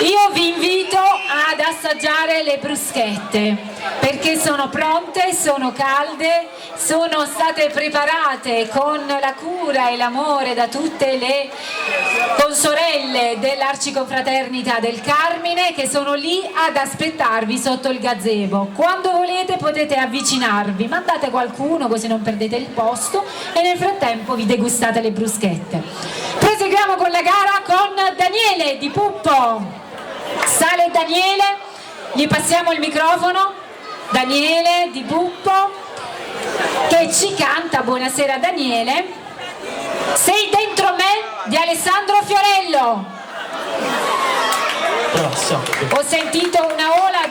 Io vi invito ad assaggiare le bruschette perché sono pronte, sono calde, sono state preparate con la cura e l'amore da tutte le consorelle dell'Arciconfraternita del Carmine che sono lì ad aspettarvi sotto il gazebo. Quando volete potete avvicinarvi, mandate qualcuno così non perdete il posto e nel frattempo vi degustate le bruschette. Proseguiamo con la gara con Daniele di Puppo. Sale Daniele, gli passiamo il microfono. Daniele di Puppo che ci canta Buonasera Daniele. Sei dentro me di Alessandro Fiorello. Ho sentito una ola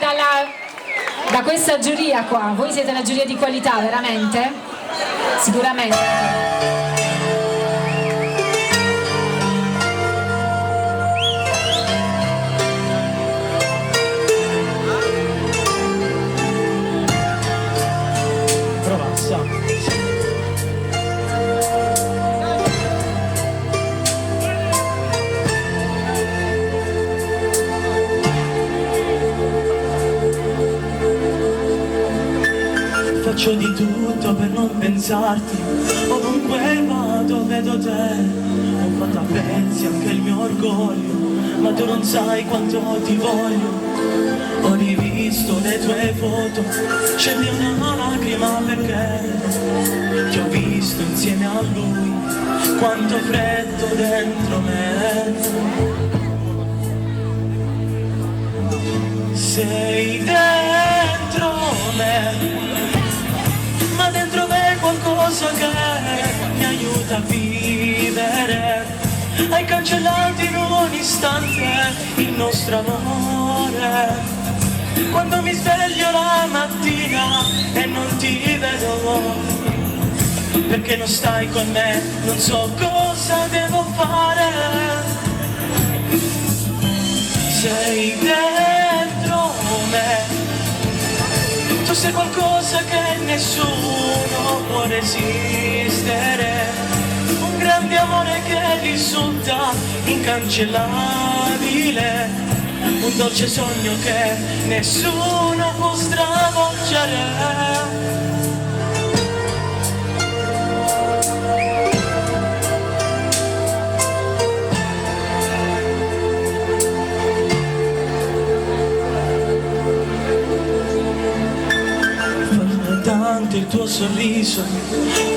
da questa giuria qua. Voi siete una giuria di qualità, veramente? Sicuramente. Faccio di tutto per non pensarti, ovunque vado vedo te. Ho fatto a pezzi anche il mio orgoglio, ma tu non sai quanto ti voglio. Ho rivisto le tue foto, scendi una lacrima perché ti ho visto insieme a lui, quanto freddo dentro me. Sei dentro me, ma dentro me qualcosa che mi aiuta a vivere. Hai cancellato in un istante il nostro amore. Quando mi sveglio la mattina e non ti vedo, perché non stai con me, non so cosa devo fare. Sei dentro me, tu sei qualcosa che nessuno può resistere, un grande amore che risulta incancellabile, un dolce sogno che nessuno può stravolgere. Il tuo sorriso,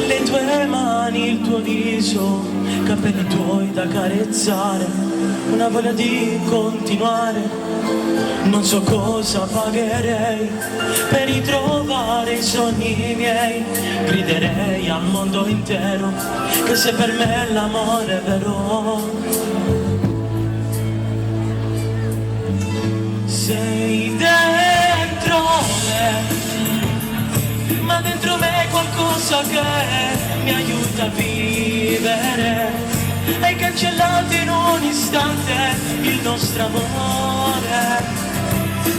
le tue mani, il tuo viso, capelli tuoi da carezzare, una voglia di continuare. Non so cosa pagherei per ritrovare i sogni miei. Griderei al mondo intero che se per me l'amore è vero. Sei dentro me, ma dentro me qualcosa che mi aiuta a vivere. Hai cancellato in un istante il nostro amore.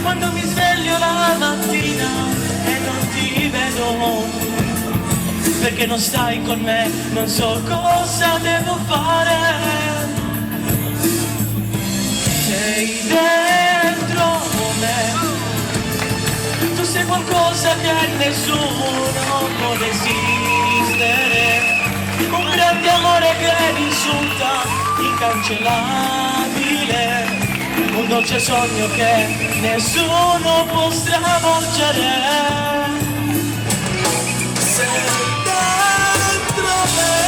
Quando mi sveglio la mattina e non ti vedo, perché non stai con me, non so cosa devo fare. Sei dentro me, tu sei qualcosa che nessuno può resistere, un grande amore che risulta incancellabile, un dolce sogno che nessuno può stravolgere. Sei dentro me.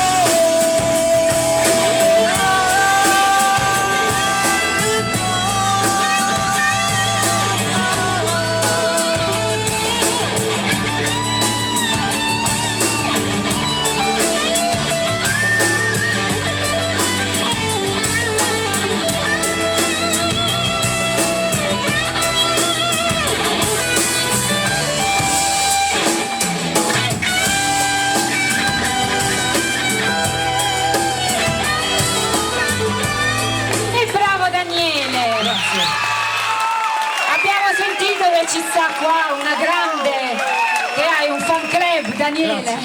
Ci sta qua una grande, che hai un fan club, Daniele.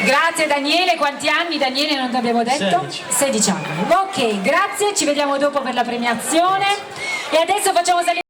Grazie Daniele, quanti anni Daniele non ti abbiamo detto? 16 anni. Ok, grazie, ci vediamo dopo per la premiazione e adesso facciamo salire